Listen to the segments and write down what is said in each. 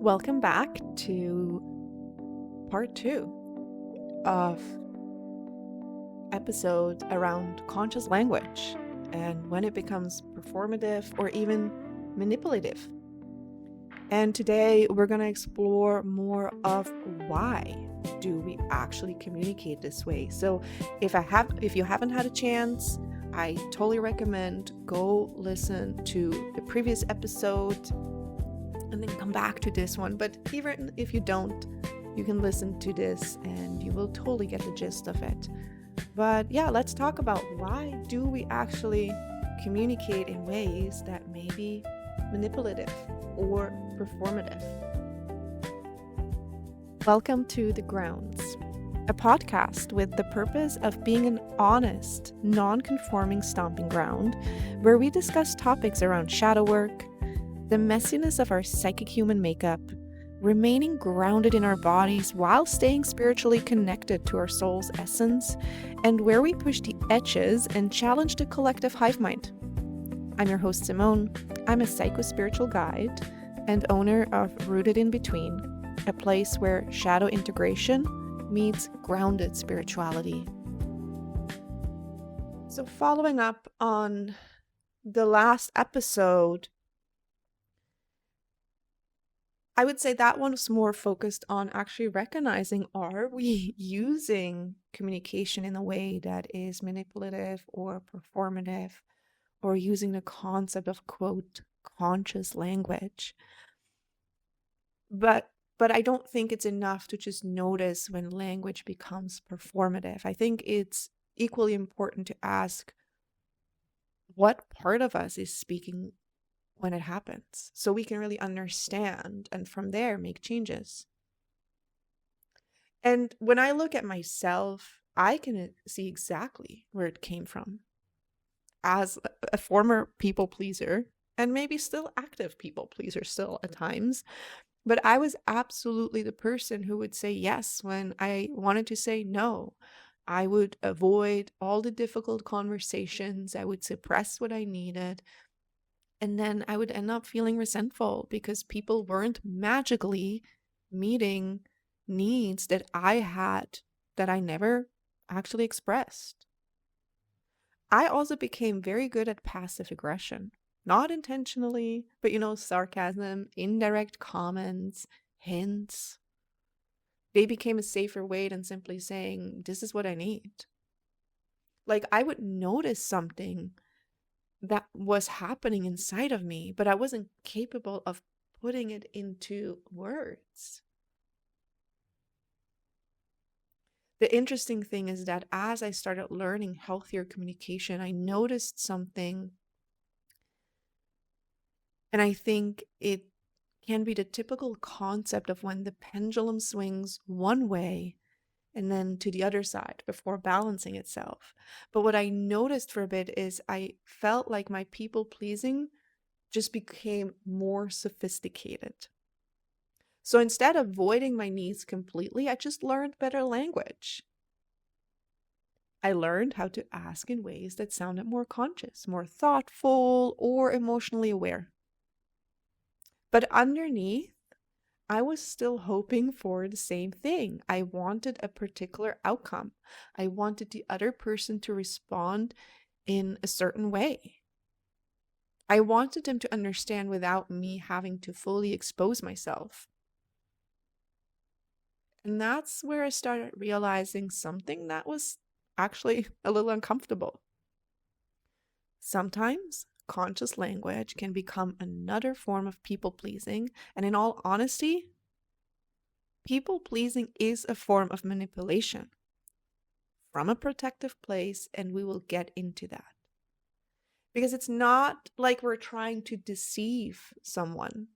Welcome back to part 2 of episodes around conscious language and when it becomes performative or even manipulative. And today we're going to explore more of why do we actually communicate this way. So if you haven't had a chance, I totally recommend go listen to the previous episode and then come back to this one. But even if you don't, you can listen to this and you will totally get the gist of it. But yeah, let's talk about why do we actually communicate in ways that may be manipulative or performative. Welcome to The Grounds, a podcast with the purpose of being an honest, non-conforming stomping ground where we discuss topics around shadow work, the messiness of our psychic human makeup, remaining grounded in our bodies while staying spiritually connected to our soul's essence, and where we push the edges and challenge the collective hive mind. I'm your host, Simone. I'm a psycho-spiritual guide and owner of Rooted in Between, a place where shadow integration meets grounded spirituality. So following up on the last episode, I would say that one was more focused on actually recognizing, are we using communication in a way that is manipulative or performative, or using the concept of, quote, conscious language. But I don't think it's enough to just notice when language becomes performative. I think it's equally important to ask what part of us is speaking when it happens, so we can really understand and from there make changes. And when I look at myself, I can see exactly where it came from. As a former people pleaser, and maybe still active people pleaser still at times, but I was absolutely the person who would say yes when I wanted to say no. I would avoid all the difficult conversations. I would suppress what I needed. And then I would end up feeling resentful because people weren't magically meeting needs that I had that I never actually expressed. I also became very good at passive aggression, not intentionally, but sarcasm, indirect comments, hints. They became a safer way than simply saying, this is what I need. Like, I would notice something that was happening inside of me, but I wasn't capable of putting it into words. The interesting thing is that as I started learning healthier communication, I noticed something, and I think it can be the typical concept of when the pendulum swings one way and then to the other side before balancing itself. But what I noticed for a bit is I felt like my people pleasing just became more sophisticated. So instead of avoiding my needs completely, I just learned better language. I learned how to ask in ways that sounded more conscious, more thoughtful, or emotionally aware. But underneath, I was still hoping for the same thing. I wanted a particular outcome. I wanted the other person to respond in a certain way. I wanted them to understand without me having to fully expose myself. And that's where I started realizing something that was actually a little uncomfortable. Sometimes conscious language can become another form of people-pleasing, and in all honesty, people-pleasing is a form of manipulation from a protective place, and we will get into that. Because it's not like we're trying to deceive someone,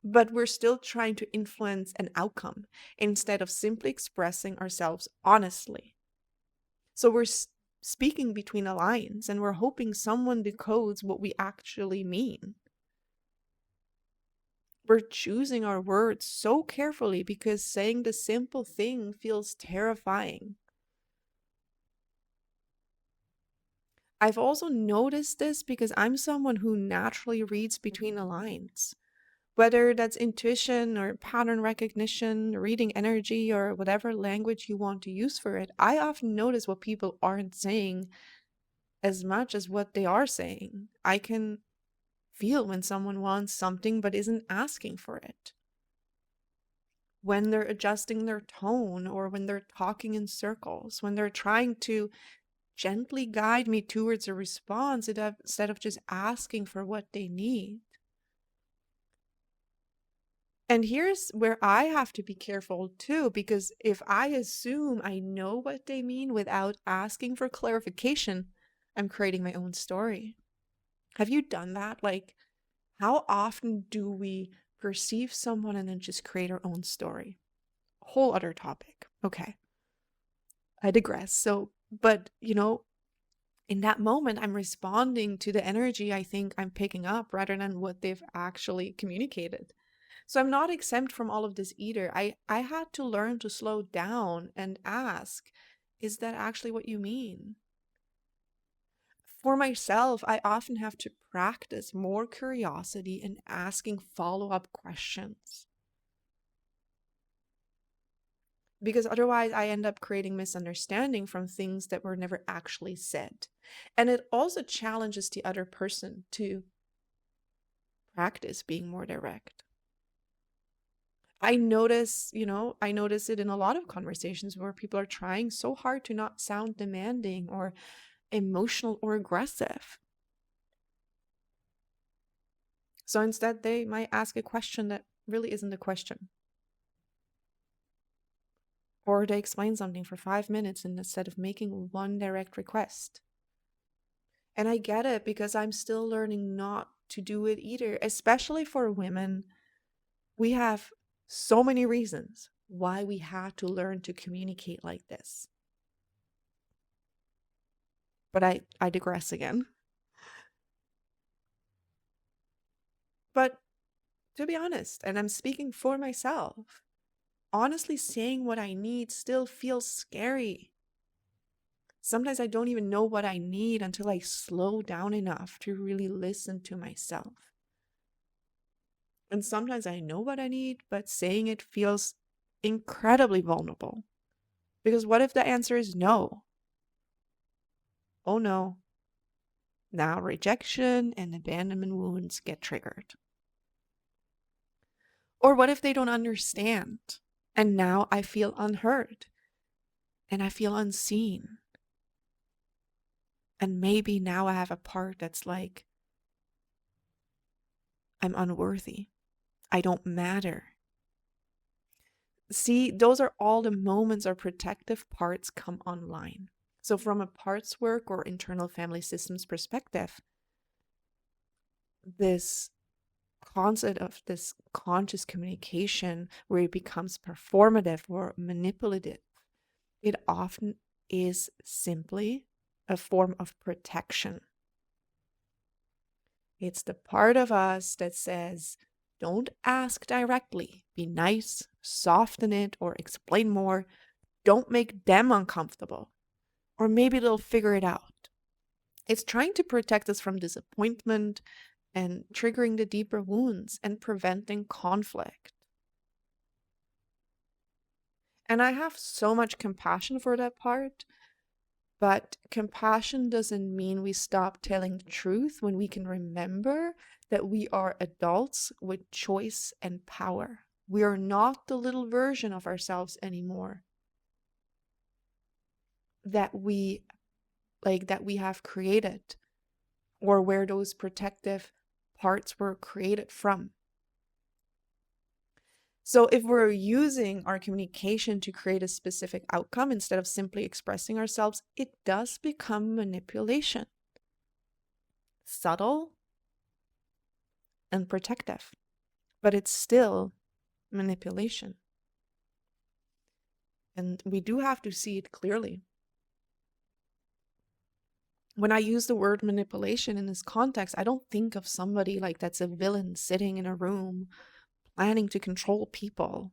but we're still trying to influence an outcome instead of simply expressing ourselves honestly. So we're speaking between the lines, and we're hoping someone decodes what we actually mean. We're choosing our words so carefully because saying the simple thing feels terrifying. I've also noticed this because I'm someone who naturally reads between the lines. Whether that's intuition or pattern recognition, reading energy, or whatever language you want to use for it, I often notice what people aren't saying as much as what they are saying. I can feel when someone wants something but isn't asking for it, when they're adjusting their tone, or when they're talking in circles, when they're trying to gently guide me towards a response instead of just asking for what they need. And here's where I have to be careful too, because if I assume I know what they mean without asking for clarification, I'm creating my own story. Have you done that? Like, how often do we perceive someone and then just create our own story? Whole other topic. Okay, I digress. So, but in that moment, I'm responding to the energy I think I'm picking up rather than what they've actually communicated. So I'm not exempt from all of this either. I had to learn to slow down and ask, is that actually what you mean? For myself, I often have to practice more curiosity and asking follow-up questions, because otherwise I end up creating misunderstanding from things that were never actually said. And it also challenges the other person to practice being more direct. I notice it in a lot of conversations where people are trying so hard to not sound demanding or emotional or aggressive. So instead, they might ask a question that really isn't a question. Or they explain something for 5 minutes instead of making one direct request. And I get it, because I'm still learning not to do it either, especially for women. We have so many reasons why we had to learn to communicate like this. But I digress again. But to be honest, and I'm speaking for myself, honestly saying what I need still feels scary. Sometimes I don't even know what I need until I slow down enough to really listen to myself. And sometimes I know what I need, but saying it feels incredibly vulnerable. Because what if the answer is no? Oh no. Now rejection and abandonment wounds get triggered. Or what if they don't understand? And now I feel unheard and I feel unseen. And maybe now I have a part that's like, I'm unworthy. I don't matter. See, those are all the moments our protective parts come online. So from a parts work or internal family systems perspective, this concept of this conscious communication where it becomes performative or manipulative, it often is simply a form of protection. It's the part of us that says, don't ask directly, be nice, soften it, or explain more. Don't make them uncomfortable. Or maybe they'll figure it out. It's trying to protect us from disappointment and triggering the deeper wounds and preventing conflict. And I have so much compassion for that part, but compassion doesn't mean we stop telling the truth when we can remember that we are adults with choice and power. We are not the little version of ourselves anymore that we have created, or where those protective parts were created from. So if we're using our communication to create a specific outcome instead of simply expressing ourselves, it does become manipulation. Subtle and protective, but it's still manipulation. And we do have to see it clearly. When I use the word manipulation in this context, I don't think of somebody like that's a villain sitting in a room planning to control people.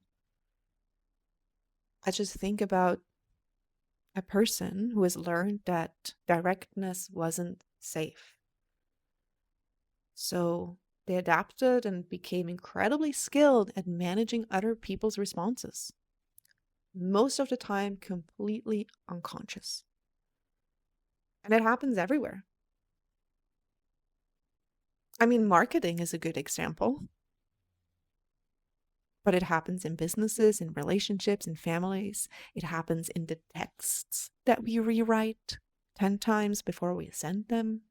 I just think about a person who has learned that directness wasn't safe. So They adapted and became incredibly skilled at managing other people's responses, most of the time completely unconscious. And it happens everywhere. I mean, marketing is a good example, but it happens in businesses, in relationships, in families. It happens in the texts that we rewrite 10 times before we send them.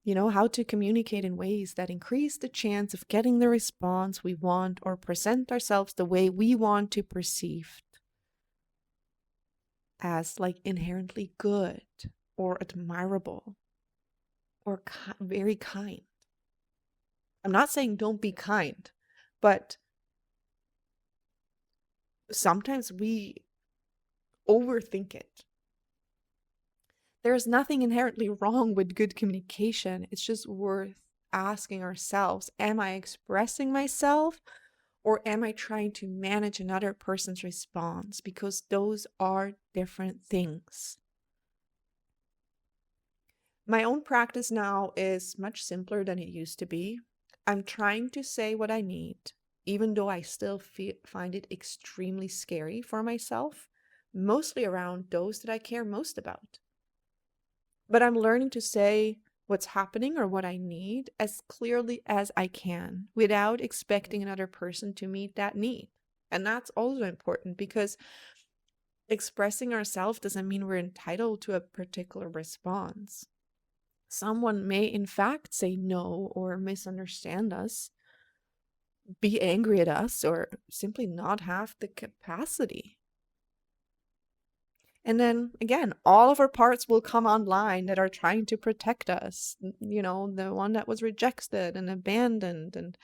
You know, how to communicate in ways that increase the chance of getting the response we want or present ourselves the way we want to perceive as like inherently good or admirable or very kind. I'm not saying don't be kind, but sometimes we overthink it. There's nothing inherently wrong with good communication. It's just worth asking ourselves, am I expressing myself or am I trying to manage another person's response? Because those are different things. My own practice now is much simpler than it used to be. I'm trying to say what I need, even though I still find it extremely scary for myself, mostly around those that I care most about. But I'm learning to say what's happening or what I need as clearly as I can without expecting another person to meet that need. And that's also important because expressing ourselves doesn't mean we're entitled to a particular response. Someone may, in fact, say no or misunderstand us, be angry at us, or simply not have the capacity. And then again, all of our parts will come online that are trying to protect us. You know, the one that was rejected and abandoned, and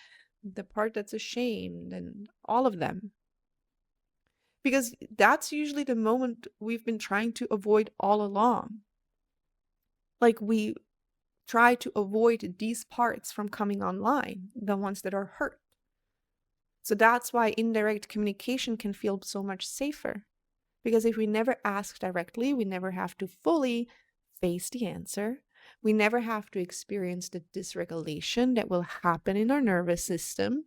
the part that's ashamed, and all of them. Because that's usually the moment we've been trying to avoid all along. Like we try to avoid these parts from coming online, the ones that are hurt. So that's why indirect communication can feel so much safer. Because if we never ask directly, we never have to fully face the answer. We never have to experience the dysregulation that will happen in our nervous system.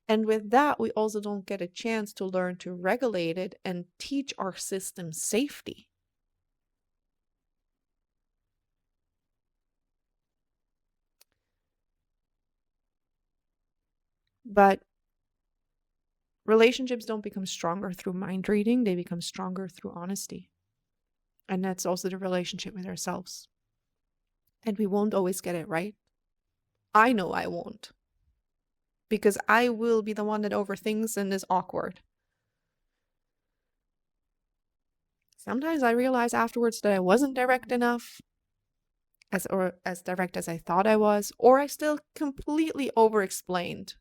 And with that, we also don't get a chance to learn to regulate it and teach our system safety. But relationships don't become stronger through mind reading, they become stronger through honesty. And that's also the relationship with ourselves. And we won't always get it right. I know I won't. Because I will be the one that overthinks and is awkward. Sometimes I realize afterwards that I wasn't direct enough, as direct as I thought I was, or I still completely over-explained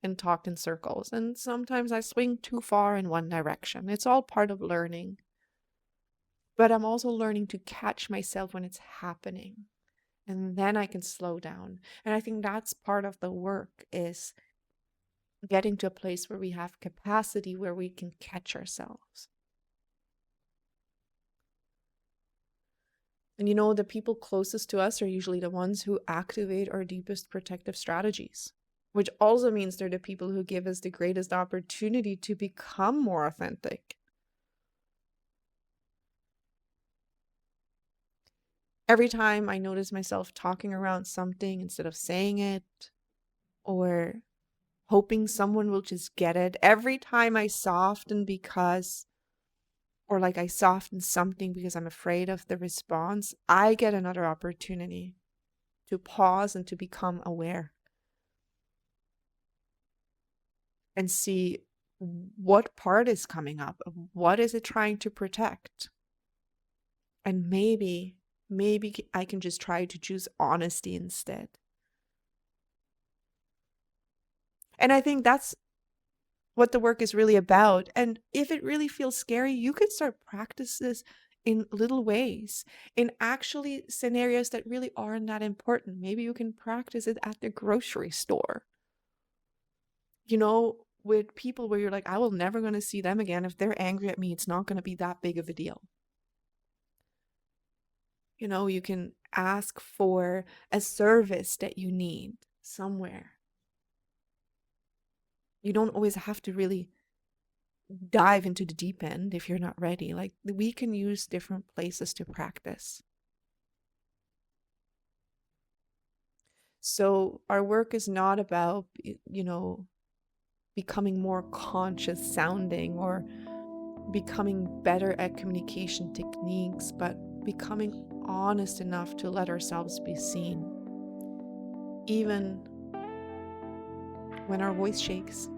and talked in circles. And sometimes I swing too far in one direction. It's all part of learning. But I'm also learning to catch myself when it's happening. And then I can slow down. And I think that's part of the work, is getting to a place where we have capacity, where we can catch ourselves. And you know, the people closest to us are usually the ones who activate our deepest protective strategies, which also means they're the people who give us the greatest opportunity to become more authentic. Every time I notice myself talking around something instead of saying it, or hoping someone will just get it, every time I soften because, or like I soften something because I'm afraid of the response, I get another opportunity to pause and to become aware and see what part is coming up, what is it trying to protect. And maybe I can just try to choose honesty instead. And I think that's what the work is really about. And if it really feels scary, you can start practices in little ways, in actually scenarios that really aren't that important. Maybe you can practice it at the grocery store. You know, with people where you're like, I will never going to see them again. If they're angry at me, it's not going to be that big of a deal. You know, you can ask for a service that you need somewhere. You don't always have to really dive into the deep end if you're not ready. Like, we can use different places to practice. So our work is not about, becoming more conscious sounding or becoming better at communication techniques, but becoming honest enough to let ourselves be seen, even when our voice shakes.